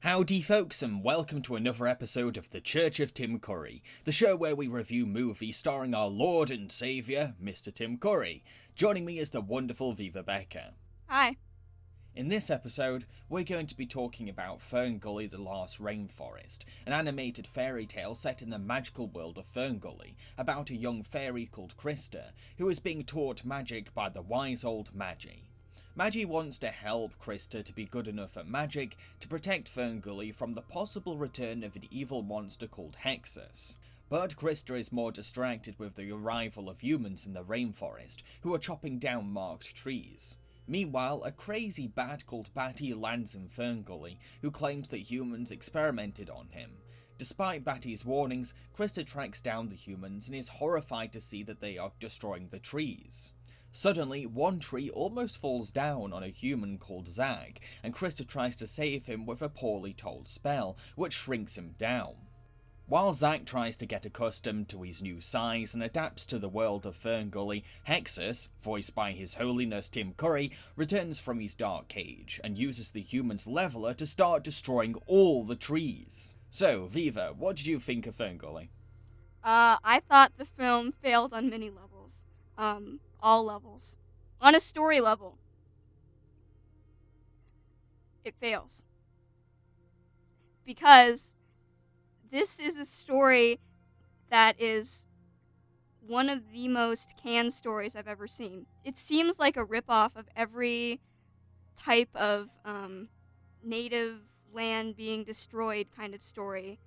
Howdy folks, and welcome to another episode of The Church of Tim Curry, the show where we review movies starring our Lord and Saviour, Mr. Tim Curry. Joining me is the wonderful Viva Becker. Hi. In this episode, we're going to be talking about Ferngully the Last Rainforest, an animated fairy tale set in the magical world of Ferngully, about a young fairy called Krista, who is being taught magic by the wise old Magi. Magi wants to help Krista to be good enough at magic to protect Ferngully from the possible return of an evil monster called Hexus. But Krista is more distracted with the arrival of humans in the rainforest, who are chopping down marked trees. Meanwhile, a crazy bat called Batty lands in Ferngully, who claims that humans experimented on him. Despite Batty's warnings, Krista tracks down the humans and is horrified to see that they are destroying the trees. Suddenly, one tree almost falls down on a human called Zag, and Krista tries to save him with a poorly told spell, which shrinks him down. While Zag tries to get accustomed to his new size and adapts to the world of Ferngully, Hexus, voiced by His Holiness Tim Curry, returns from his dark cage, and uses the human's leveler to start destroying all the trees. So, Viva, what did you think of Ferngully? I thought the film failed on many levels. All levels. On a story level, it fails. Because this is a story that is one of the most canned stories I've ever seen. It seems like a ripoff of every type of native land being destroyed kind of story.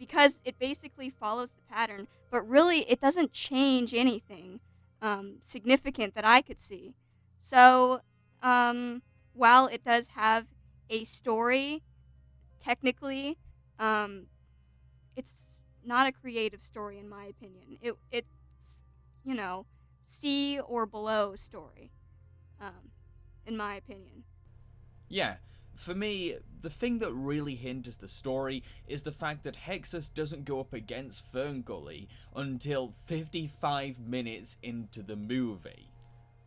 Because it basically follows the pattern, but really it doesn't change anything significant that I could see. So, while it does have a story, technically, it's not a creative story in my opinion. It's, C or below story, in my opinion. Yeah. For me, the thing that really hinders the story is the fact that Hexus doesn't go up against Ferngully until 55 minutes into the movie.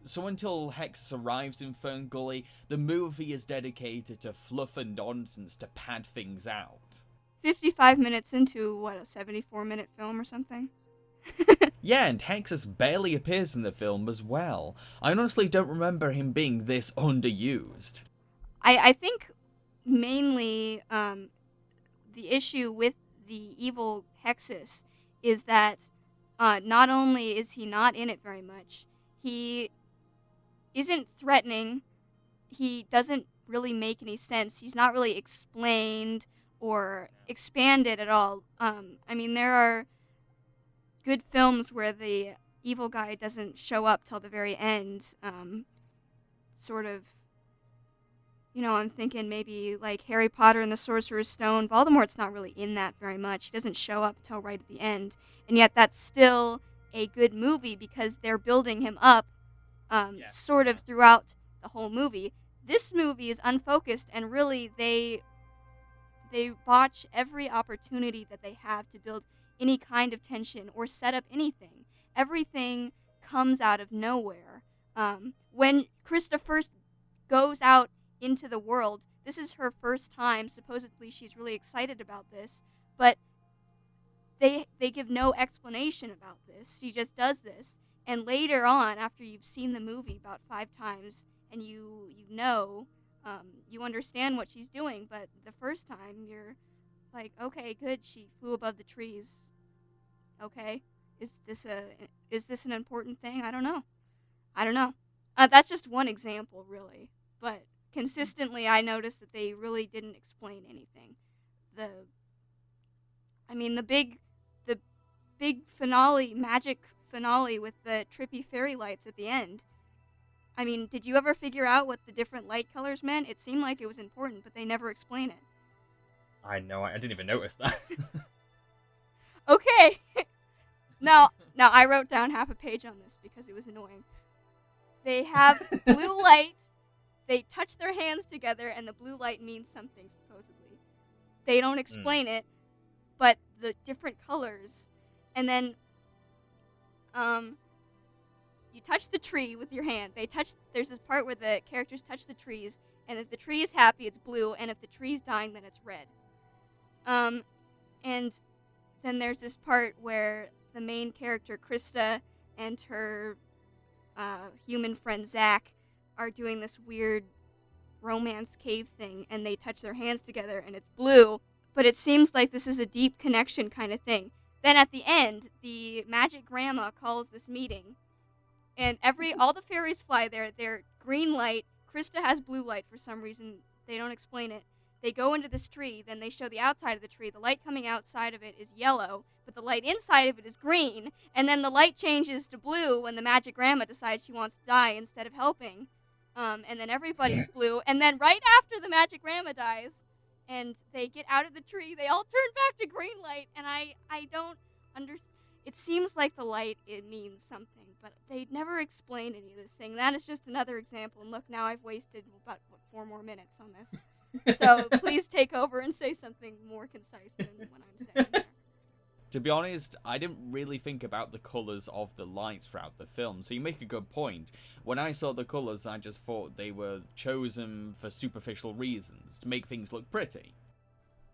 So until Hexus arrives in Ferngully, the movie is dedicated to fluff and nonsense to pad things out. 55 minutes into, what, a 74-minute film or something? Yeah, and Hexus barely appears in the film as well. I honestly don't remember him being this underused. I think mainly the issue with the evil Hexus is that not only is he not in it very much, he isn't threatening, he doesn't really make any sense, he's not really explained or expanded at all. There are good films where the evil guy doesn't show up till the very end, I'm thinking maybe like Harry Potter and the Sorcerer's Stone. Voldemort's not really in that very much. He doesn't show up till right at the end. And yet that's still a good movie because they're building him up sort of throughout the whole movie. This movie is unfocused and really they botch every opportunity that they have to build any kind of tension or set up anything. Everything comes out of nowhere. When Krista first goes out into the world, this is her first time. Supposedly she's really excited about this, but they give no explanation about this. She just does this, and later on, after you've seen the movie about 5 times and you understand what she's doing, but the first time you're like, okay, good, she flew above the trees. Okay, is this an important thing? I don't know. That's just one example, really, but consistently, I noticed that they really didn't explain anything. The big finale, magic finale with the trippy fairy lights at the end. Did you ever figure out what the different light colors meant? It seemed like it was important, but they never explain it. I know, I didn't even notice that. Okay. Now I wrote down half a page on this because it was annoying. They have blue light. They touch their hands together, and the blue light means something, supposedly. They don't explain it, but the different colors. And then, you touch the tree with your hand. There's this part where the characters touch the trees, and if the tree is happy, it's blue, and if the tree's dying, then it's red. And then there's this part where the main character, Krista, and her human friend, Zach, are doing this weird romance cave thing, and they touch their hands together, and it's blue, but it seems like this is a deep connection kind of thing. Then at the end, the magic grandma calls this meeting, and all the fairies fly there. They're green light. Krista has blue light for some reason. They don't explain it. They go into this tree, then they show the outside of the tree. The light coming outside of it is yellow, but the light inside of it is green, and then the light changes to blue when the magic grandma decides she wants to die instead of helping. And then everybody's blue, and then right after the magic grandma dies, and they get out of the tree, they all turn back to green light, and I don't understand. It seems like the light, it means something, but they never explain any of this thing. That is just another example, and look, now I've wasted about 4 more minutes on this. So please take over and say something more concise than what I'm saying here. To be honest, I didn't really think about the colours of the lights throughout the film, so you make a good point. When I saw the colours, I just thought they were chosen for superficial reasons, to make things look pretty.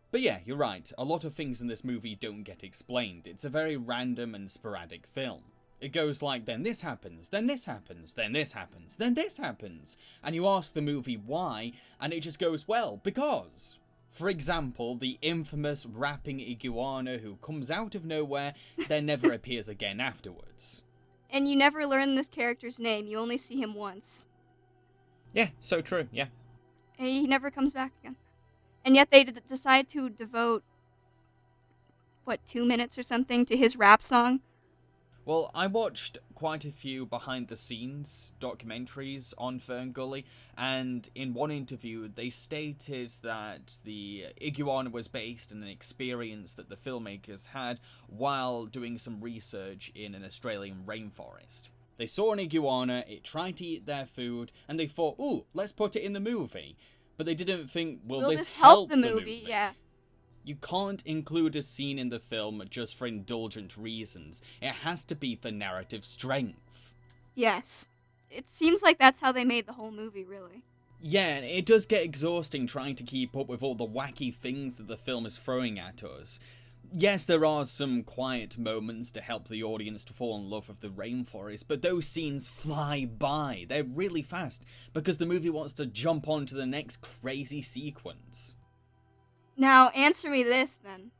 But yeah, you're right, a lot of things in this movie don't get explained. It's a very random and sporadic film. It goes like, then this happens, then this happens, then this happens, then this happens. And you ask the movie why, and it just goes, well, because. For example, the infamous rapping iguana who comes out of nowhere, then never appears again afterwards. And you never learn this character's name, you only see him once. Yeah, so true, yeah. And he never comes back again. And yet they decide to devote, 2 minutes or something to his rap song? Well, I watched quite a few behind-the-scenes documentaries on Ferngully, and in one interview they stated that the iguana was based on an experience that the filmmakers had while doing some research in an Australian rainforest. They saw an iguana, it tried to eat their food, and they thought, ooh, let's put it in the movie. But they didn't think, will this help the movie? Yeah. You can't include a scene in the film just for indulgent reasons. It has to be for narrative strength. Yes. It seems like that's how they made the whole movie, really. Yeah, it does get exhausting trying to keep up with all the wacky things that the film is throwing at us. Yes, there are some quiet moments to help the audience to fall in love with the rainforest, but those scenes fly by. They're really fast, because the movie wants to jump on to the next crazy sequence. Now, answer me this, then.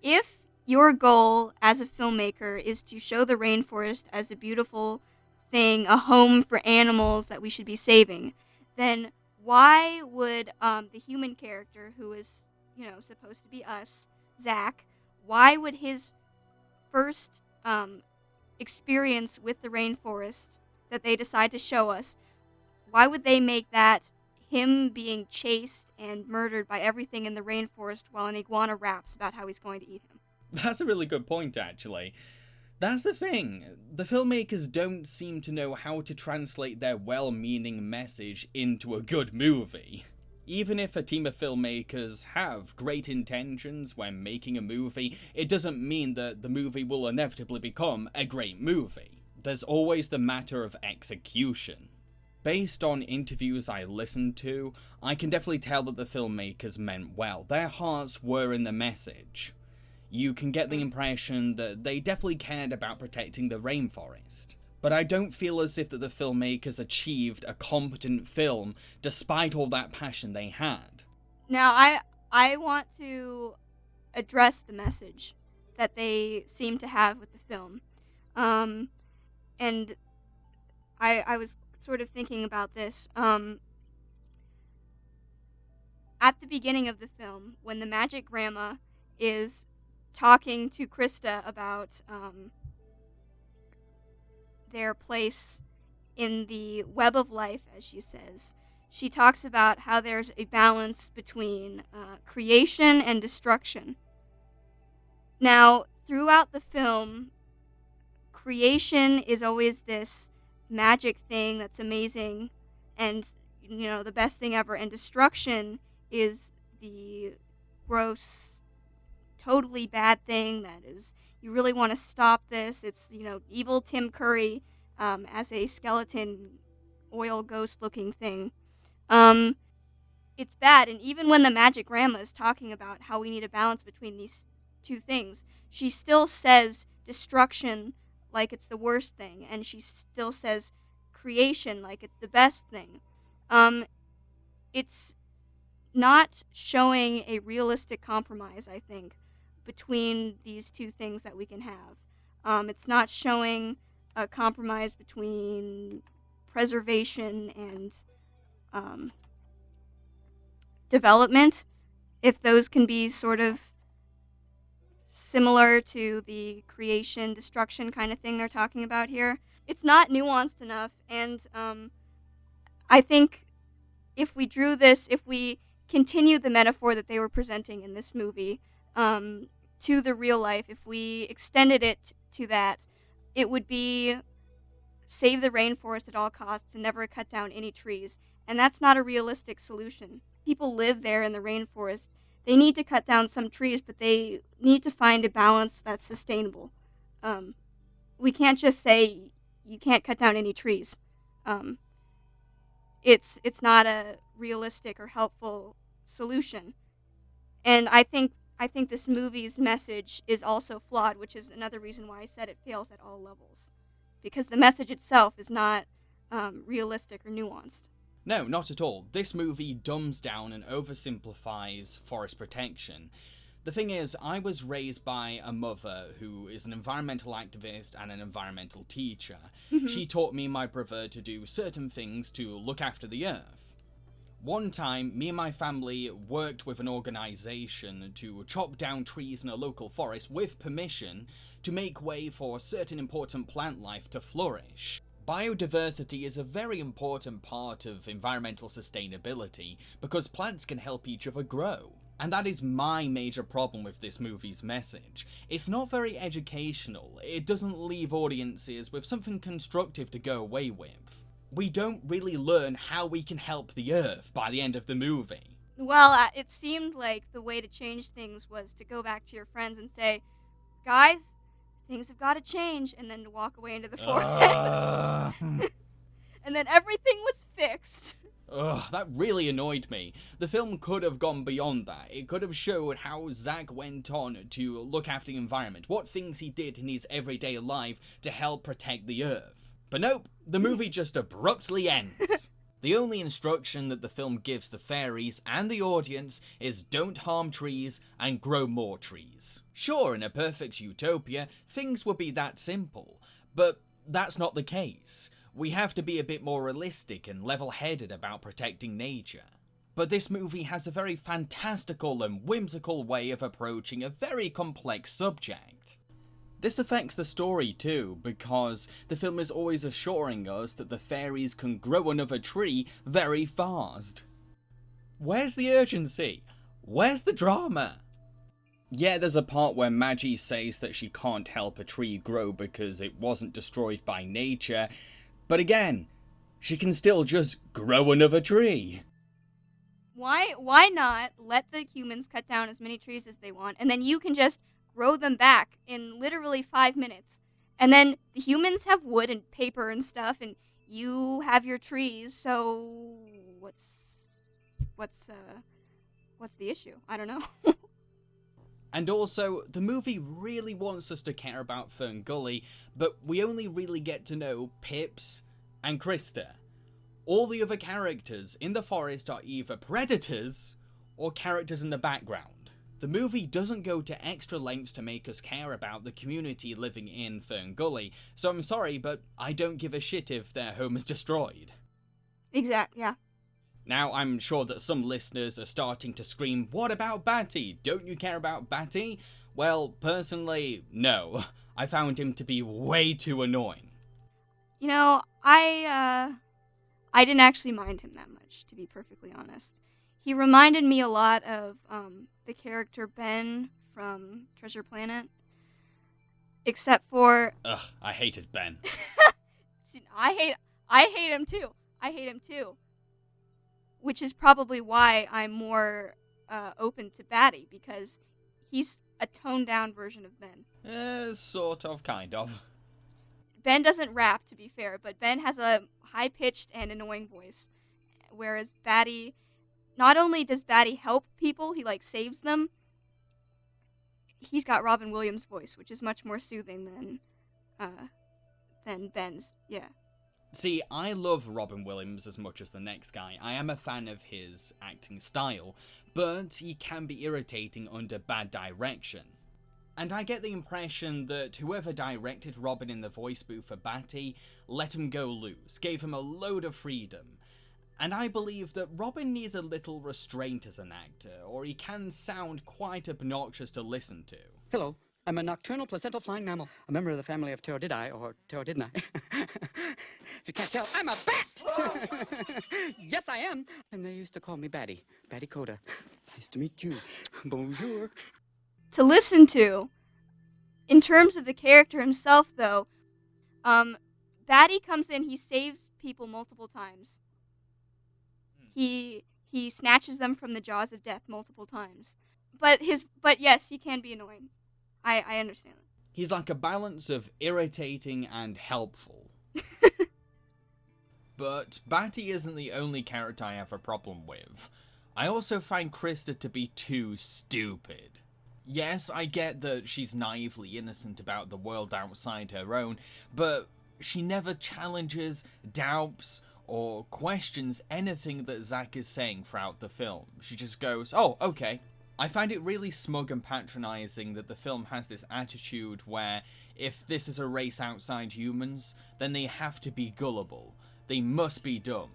If your goal as a filmmaker is to show the rainforest as a beautiful thing, a home for animals that we should be saving, then why would the human character, who is, supposed to be us, Zach, why would his first experience with the rainforest that they decide to show us, why would they make that him being chased and murdered by everything in the rainforest while an iguana raps about how he's going to eat him? That's a really good point, actually. That's the thing. The filmmakers don't seem to know how to translate their well-meaning message into a good movie. Even if a team of filmmakers have great intentions when making a movie, it doesn't mean that the movie will inevitably become a great movie. There's always the matter of execution. Based on interviews I listened to, I can definitely tell that the filmmakers meant well. Their hearts were in the message. You can get the impression that they definitely cared about protecting the rainforest. But I don't feel as if that the filmmakers achieved a competent film despite all that passion they had. Now, I want to address the message that they seem to have with the film. And I was sort of thinking about this. At the beginning of the film, when the magic grandma is talking to Krista about their place in the web of life, as she says, she talks about how there's a balance between creation and destruction. Now, throughout the film, creation is always this magic thing that's amazing and, the best thing ever, and destruction is the gross, totally bad thing that is, you really want to stop this. It's, evil Tim Curry as a skeleton oil ghost looking thing. Um, it's bad, and even when the magic grandma is talking about how we need a balance between these two things, she still says destruction like it's the worst thing, and she still says creation like it's the best thing. It's not showing a realistic compromise, I think, between these two things that we can have. It's not showing a compromise between preservation and development, if those can be sort of similar to the creation destruction kind of thing they're talking about here. It's not nuanced enough, and I think if we continued the metaphor that they were presenting in this movie to the real life, if we extended it to that, it would be save the rainforest at all costs and never cut down any trees. And that's not a realistic solution. People live there in the rainforest. They need to cut down some trees, but they need to find a balance that's sustainable. We can't just say you can't cut down any trees. It's not a realistic or helpful solution. And I think this movie's message is also flawed, which is another reason why I said it fails at all levels. Because the message itself is not realistic or nuanced. No, not at all. This movie dumbs down and oversimplifies forest protection. The thing is, I was raised by a mother who is an environmental activist and an environmental teacher. Mm-hmm. She taught me and my brother to do certain things to look after the earth. One time, me and my family worked with an organisation to chop down trees in a local forest with permission to make way for certain important plant life to flourish. Biodiversity is a very important part of environmental sustainability because plants can help each other grow. And that is my major problem with this movie's message. It's not very educational. It doesn't leave audiences with something constructive to go away with. We don't really learn how we can help the Earth by the end of the movie. Well, it seemed like the way to change things was to go back to your friends and say, guys, things have got to change, and then to walk away into the forest. And then everything was fixed. Ugh, that really annoyed me. The film could have gone beyond that. It could have showed how Zach went on to look after the environment, what things he did in his everyday life to help protect the Earth. But nope, the movie just abruptly ends. The only instruction that the film gives the fairies and the audience is don't harm trees and grow more trees. Sure, in a perfect utopia, things would be that simple, but that's not the case. We have to be a bit more realistic and level-headed about protecting nature. But this movie has a very fantastical and whimsical way of approaching a very complex subject. This affects the story too, because the film is always assuring us that the fairies can grow another tree very fast. Where's the urgency? Where's the drama? Yeah, there's a part where Maggie says that she can't help a tree grow because it wasn't destroyed by nature, but again, she can still just grow another tree. Why not let the humans cut down as many trees as they want, and then you can just grow them back in literally 5 minutes. And then the humans have wood and paper and stuff, and you have your trees, so what's the issue? I don't know. And also, the movie really wants us to care about Ferngully, but we only really get to know Pips and Krista. All the other characters in the forest are either predators or characters in the background. The movie doesn't go to extra lengths to make us care about the community living in Ferngully, so I'm sorry, but I don't give a shit if their home is destroyed. Exactly, yeah. Now, I'm sure that some listeners are starting to scream, what about Batty? Don't you care about Batty? Well, personally, no. I found him to be way too annoying. You know, I didn't actually mind him that much, to be perfectly honest. He reminded me a lot of the character Ben from Treasure Planet. Except for... Ugh, I hated Ben. I hate him too. Which is probably why I'm more open to Batty, because he's a toned-down version of Ben. Sort of, kind of. Ben doesn't rap, to be fair, but Ben has a high-pitched and annoying voice, whereas Batty, not only does Batty help people, he, like, saves them, he's got Robin Williams' voice, which is much more soothing than Ben's. Yeah. See, I love Robin Williams as much as the next guy. I am a fan of his acting style, but he can be irritating under bad direction. And I get the impression that whoever directed Robin in the voice booth for Batty let him go loose, gave him a load of freedom. And I believe that Robin needs a little restraint as an actor, or he can sound quite obnoxious to listen to. Hello, I'm a nocturnal placental flying mammal, a member of the family of Pterodiddae, or Pterodidnae. If you can't tell, I'm a bat! Yes, I am! And they used to call me Batty. Batty Coda. Nice to meet you. Bonjour. To listen to, in terms of the character himself, though, Batty comes in, he saves people multiple times. He snatches them from the jaws of death multiple times. But yes, he can be annoying. I understand that. He's like a balance of irritating and helpful. But Batty isn't the only character I have a problem with. I also find Krista to be too stupid. Yes, I get that she's naively innocent about the world outside her own, but she never challenges, doubts, or questions anything that Zack is saying throughout the film. She just goes, oh, okay. I find it really smug and patronising that the film has this attitude where if this is a race outside humans, then they have to be gullible. They must be dumb.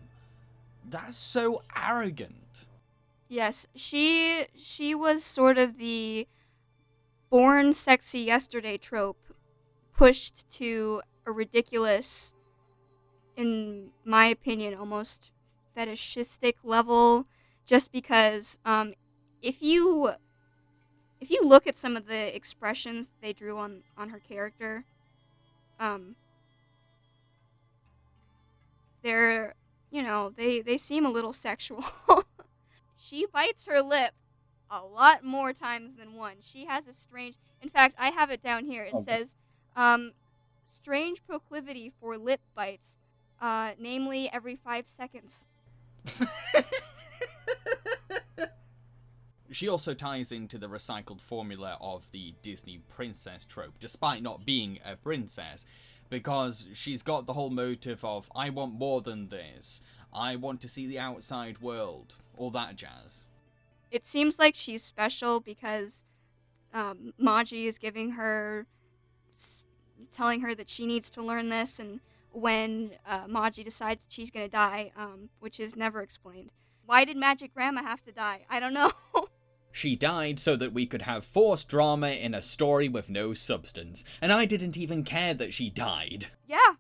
That's so arrogant. Yes, she was sort of the born sexy yesterday trope pushed to a ridiculous, in my opinion, almost fetishistic level, just because if you look at some of the expressions they drew on her character, they're, they seem a little sexual. She bites her lip a lot more times than one. She has a strange, in fact, I have it down here. It says, strange proclivity for lip bites, namely every 5 seconds. She also ties into the recycled formula of the Disney princess trope, despite not being a princess, because she's got the whole motive of, I want more than this, I want to see the outside world, all that jazz. It seems like she's special because Maji is giving her, telling her that she needs to learn this, and when Maji decides she's going to die, which is never explained. Why did Magic Grandma have to die? I don't know. She died so that we could have forced drama in a story with no substance, and I didn't even care that she died. Yeah.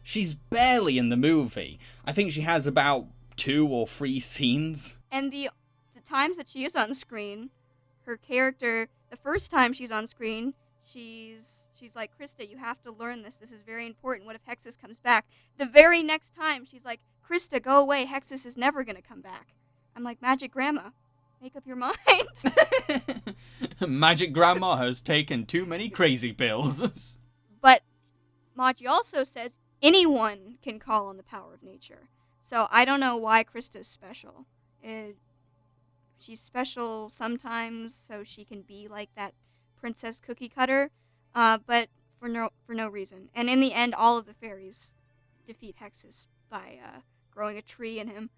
She's barely in the movie. I think she has about 2 or 3 scenes. And the times that she is on screen, her character, the first time she's on screen, she's like, Krista, you have to learn this. This is very important. What if Hexus comes back? The very next time, she's like, Krista, go away. Hexus is never going to come back. I'm like, Magic Grandma, make up your mind. Magic Grandma has taken too many crazy pills. But Maji also says anyone can call on the power of nature. So I don't know why Krista's special. She's special sometimes so she can be like that princess cookie cutter, but for no reason. And in the end, all of the fairies defeat Hexus by growing a tree in him.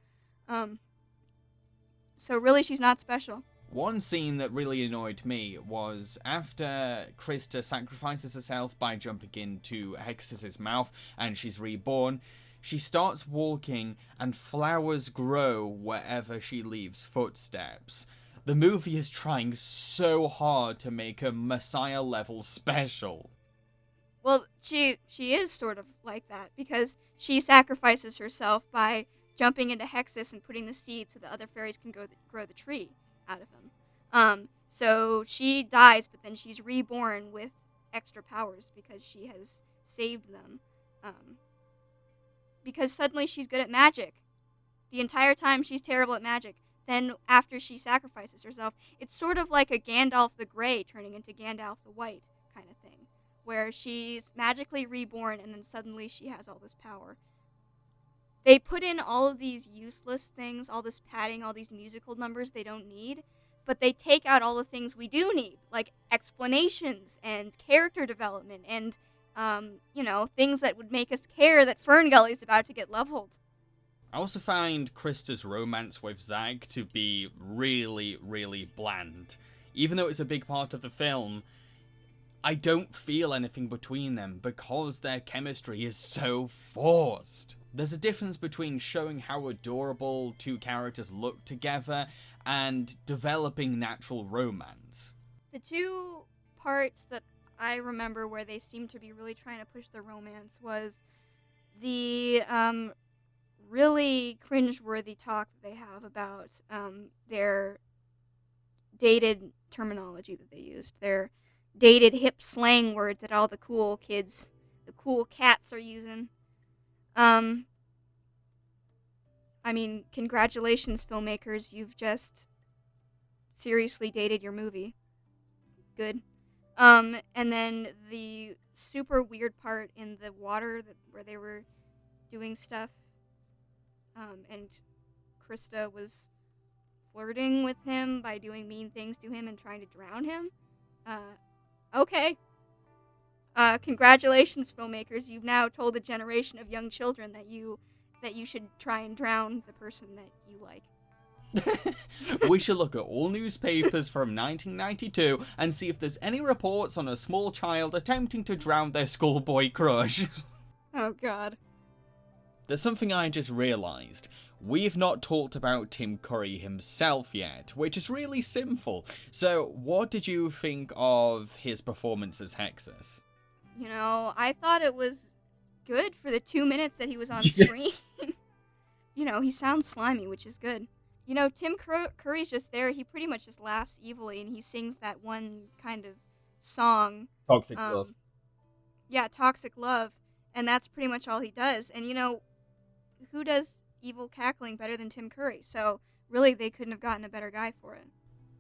So really, she's not special. One scene that really annoyed me was after Krista sacrifices herself by jumping into Hexus's mouth and she's reborn, she starts walking and flowers grow wherever she leaves footsteps. The movie is trying so hard to make her Messiah level special. Well, she is sort of like that because she sacrifices herself by jumping into Hexus and putting the seed so the other fairies can grow the tree out of him. So she dies, but then she's reborn with extra powers because she has saved them. Because suddenly she's good at magic. The entire time she's terrible at magic. Then after she sacrifices herself, it's sort of like a Gandalf the Grey turning into Gandalf the White kind of thing. where she's magically reborn and then suddenly she has all this power. They put in all of these useless things, all this padding, all these musical numbers they don't need, but they take out all the things we do need, like explanations and character development and, things that would make us care that Ferngully's about to get leveled. I also find Krista's romance with Zag to be really, really bland. Even though it's a big part of the film, I don't feel anything between them because their chemistry is so forced. There's a difference between showing how adorable two characters look together and developing natural romance. The two parts that I remember where they seemed to be really trying to push the romance was the really cringeworthy talk that they have about their dated terminology that they used, their dated hip slang words that all the cool kids, the cool cats are using. Congratulations, filmmakers, you've just seriously dated your movie. Good. And then the super weird part in the water where they were doing stuff, and Krista was flirting with him by doing mean things to him and trying to drown him. Okay. Congratulations, filmmakers. You've now told a generation of young children that you should try and drown the person that you like. We should look at all newspapers from 1992 and see if there's any reports on a small child attempting to drown their schoolboy crush. Oh, God. There's something I just realised. We've not talked about Tim Curry himself yet, which is really sinful. So, what did you think of his performance as Hexus? I thought it was good for the 2 minutes that he was on screen. He sounds slimy, which is good. Tim Curry's just there. He pretty much just laughs evilly, and he sings that one kind of song. Toxic Love. Yeah, Toxic Love. And that's pretty much all he does. And, who does evil cackling better than Tim Curry? So, really, they couldn't have gotten a better guy for it.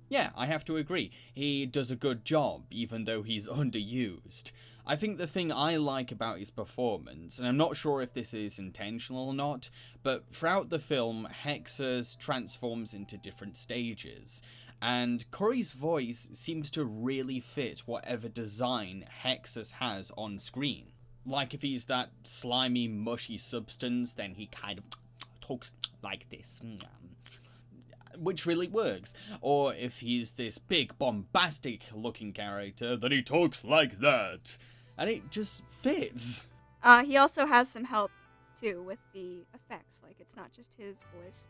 Yeah, I have to agree. He does a good job, even though he's underused. I think the thing I like about his performance, and I'm not sure if this is intentional or not, but throughout the film, Hexus transforms into different stages, and Curry's voice seems to really fit whatever design Hexus has on screen. Like if he's that slimy, mushy substance, then he kind of talks like this, which really works. Or if he's this big, bombastic-looking character, then he talks like that. And it just fits. He also has some help, too, with the effects. Like, it's not just his voice.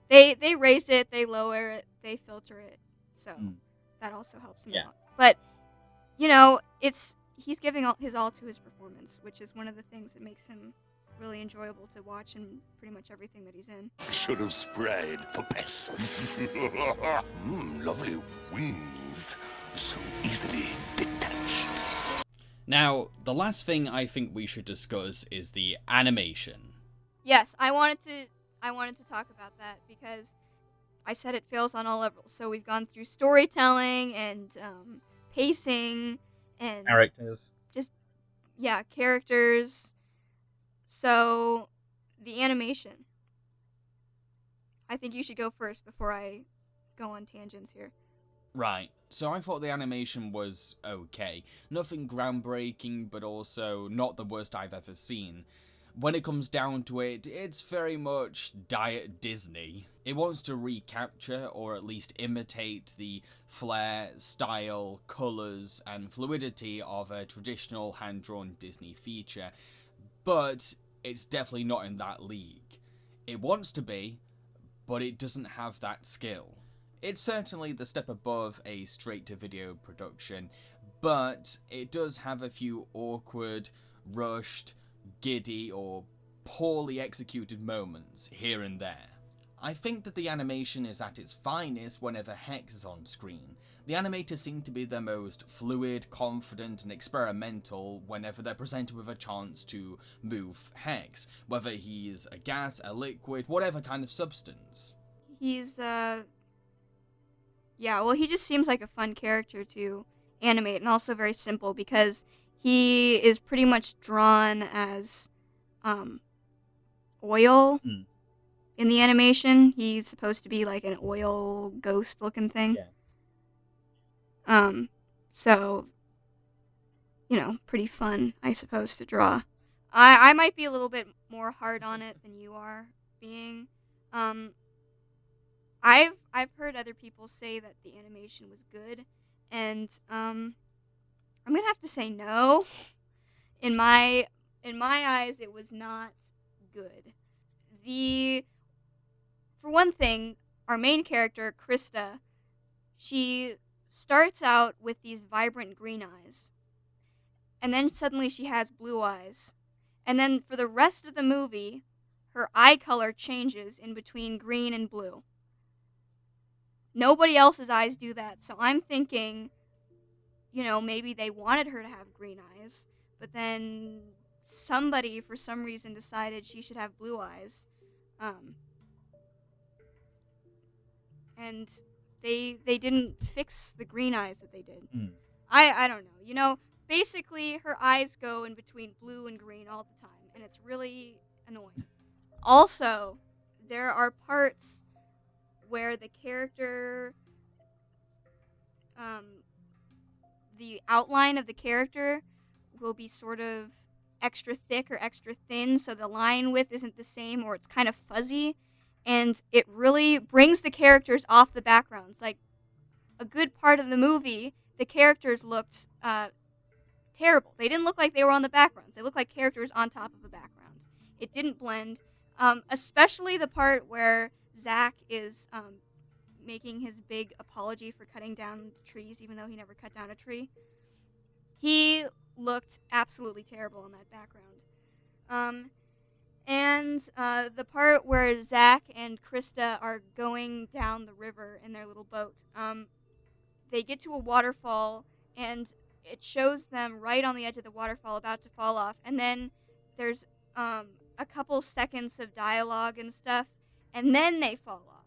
They raise it, they lower it, they filter it. So, that also helps him out. But, he's giving his all to his performance, which is one of the things that makes him really enjoyable to watch in pretty much everything that he's in. Should have sprayed for pests. Lovely wings. So easily detached. Now, the last thing I think we should discuss is the animation. Yes, I wanted to talk about that because I said it fails on all levels. So we've gone through storytelling and pacing and Characters. Characters. So, the animation. I think you should go first before I go on tangents here. Right, so I thought the animation was okay. Nothing groundbreaking, but also not the worst I've ever seen. When it comes down to it, it's very much Diet Disney. It wants to recapture, or at least imitate, the flair, style, colours, and fluidity of a traditional hand-drawn Disney feature, but it's definitely not in that league. It wants to be, but it doesn't have that skill. It's certainly the step above a straight-to-video production, but it does have a few awkward, rushed, giddy, or poorly executed moments here and there. I think that the animation is at its finest whenever Hex is on screen. The animators seem to be their most fluid, confident, and experimental whenever they're presented with a chance to move Hex, whether he's a gas, a liquid, whatever kind of substance. He just seems like a fun character to animate, and also very simple because he is pretty much drawn as oil in the animation. He's supposed to be like an oil ghost looking thing. So, pretty fun, I suppose, to draw. I might be a little bit more hard on it than you are being. I've heard other people say that the animation was good, and I'm gonna have to say no. In my eyes, it was not good. For one thing, our main character, Krista, she starts out with these vibrant green eyes, and then suddenly she has blue eyes, and then for the rest of the movie, her eye color changes in between green and blue. Nobody else's eyes do that, so I'm thinking, maybe they wanted her to have green eyes, but then somebody, for some reason, decided she should have blue eyes. And they didn't fix the green eyes that they did. I don't know. Basically, her eyes go in between blue and green all the time, and it's really annoying. Also, there are parts where the character, the outline of the character will be sort of extra thick or extra thin, so the line width isn't the same, or it's kind of fuzzy, and it really brings the characters off the backgrounds. Like, a good part of the movie, the characters looked terrible. They didn't look like they were on the backgrounds. They looked like characters on top of a background. It didn't blend, especially the part where Zach is making his big apology for cutting down trees, even though he never cut down a tree. He looked absolutely terrible in that background. And the part where Zach and Krista are going down the river in their little boat, they get to a waterfall, and it shows them right on the edge of the waterfall about to fall off, and then there's a couple seconds of dialogue and stuff, and then they fall off.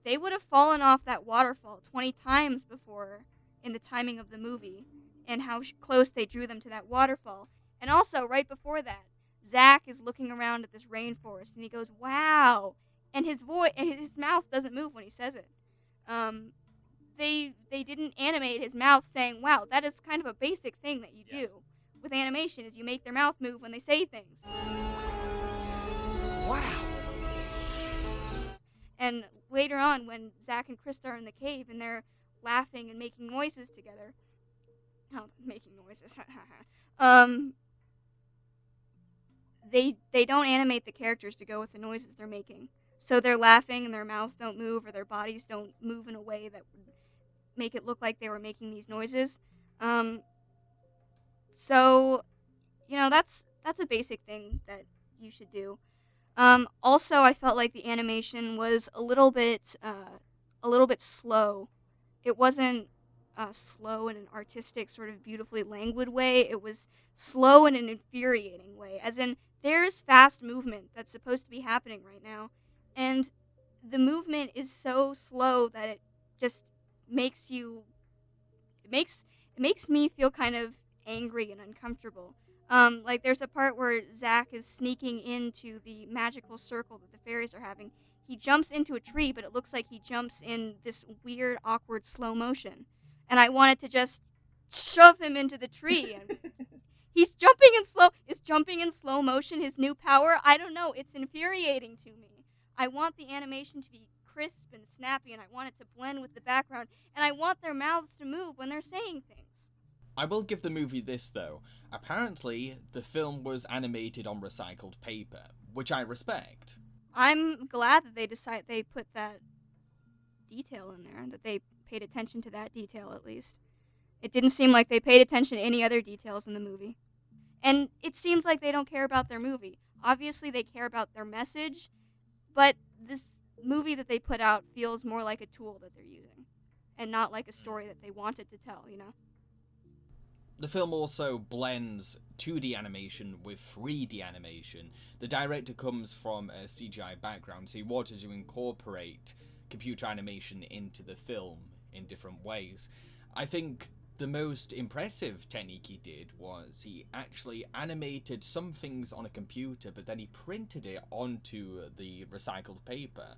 They would have fallen off that waterfall 20 times before in the timing of the movie, and how close they drew them to that waterfall. And also, right before that, Zach is looking around at this rainforest, and he goes, "Wow!" And his mouth doesn't move when he says it. They didn't animate his mouth saying, "Wow." That is kind of a basic thing that you do with animation, is you make their mouth move when they say things. Wow. And later on, when Zach and Krista are in the cave and they're laughing and making noises together, they don't animate the characters to go with the noises they're making. So they're laughing and their mouths don't move, or their bodies don't move in a way that would make it look like they were making these noises. So, that's a basic thing that you should do. Also, I felt like the animation was a little bit slow. It wasn't slow in an artistic, sort of beautifully languid way. It was slow in an infuriating way, as in there's fast movement that's supposed to be happening right now, and the movement is so slow that it just makes me feel kind of angry and uncomfortable. Like, there's a part where Zach is sneaking into the magical circle that the fairies are having. He jumps into a tree, but it looks like he jumps in this weird, awkward slow motion. And I wanted to just shove him into the tree. And he's jumping in slow. Is jumping in slow motion his new power? I don't know. It's infuriating to me. I want the animation to be crisp and snappy, and I want it to blend with the background, and I want their mouths to move when they're saying things. I will give the movie this, though. Apparently, the film was animated on recycled paper, which I respect. I'm glad that they put that detail in there, that they paid attention to that detail at least. It didn't seem like they paid attention to any other details in the movie. And it seems like they don't care about their movie. Obviously, they care about their message, but this movie that they put out feels more like a tool that they're using, and not like a story that they wanted to tell, The film also blends 2D animation with 3D animation. The director comes from a CGI background, so he wanted to incorporate computer animation into the film in different ways. I think The most impressive technique he did was he actually animated some things on a computer, but then he printed it onto the recycled paper.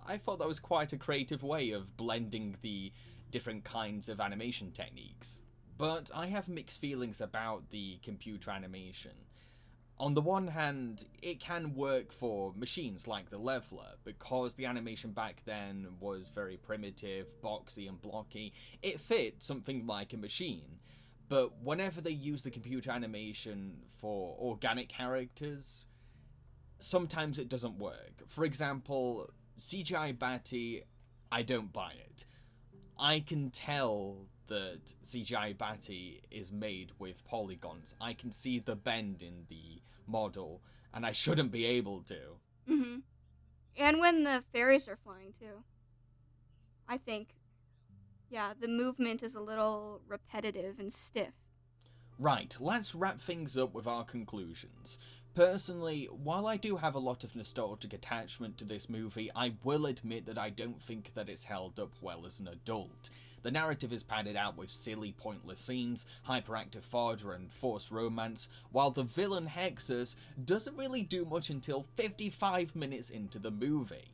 I thought that was quite a creative way of blending the different kinds of animation techniques. But I have mixed feelings about the computer animation. On the one hand, it can work for machines like the Leveler, because the animation back then was very primitive, boxy and blocky. It fit something like a machine, but whenever they use the computer animation for organic characters, sometimes it doesn't work. For example, CGI Batty, I don't buy it. I can tell that CGI Batty is made with polygons. I can see the bend in the model, and I shouldn't be able to. Mm-hmm. And when the fairies are flying, too. I think, yeah, the movement is a little repetitive and stiff. Right, let's wrap things up with our conclusions. Personally, while I do have a lot of nostalgic attachment to this movie, I will admit that I don't think that it's held up well as an adult. The narrative is padded out with silly, pointless scenes, hyperactive fodder and forced romance, while the villain Hexus doesn't really do much until 55 minutes into the movie.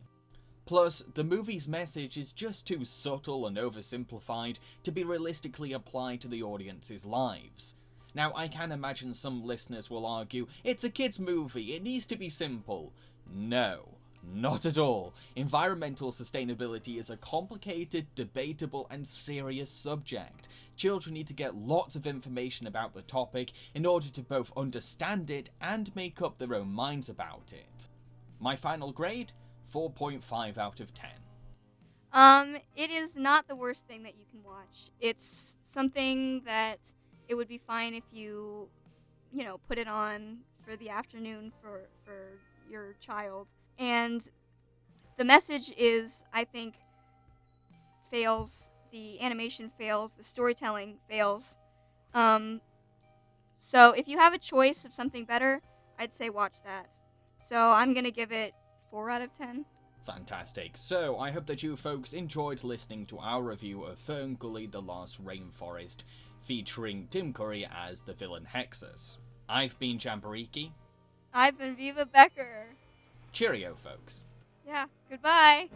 Plus, the movie's message is just too subtle and oversimplified to be realistically applied to the audience's lives. Now, I can imagine some listeners will argue, it's a kids' movie, it needs to be simple. No. Not at all. Environmental sustainability is a complicated, debatable, and serious subject. Children need to get lots of information about the topic in order to both understand it and make up their own minds about it. My final grade? 4.5 out of 10. It is not the worst thing that you can watch. It's something that it would be fine if you put it on for the afternoon for your child. And the message is, I think, fails. The animation fails. The storytelling fails. So if you have a choice of something better, I'd say watch that. So I'm going to give it 4 out of 10. Fantastic. So I hope that you folks enjoyed listening to our review of Ferngully: The Last Rainforest, featuring Tim Curry as the villain Hexus. I've been Jamboree. I've been Viva Becker. Cheerio, folks. Yeah, goodbye.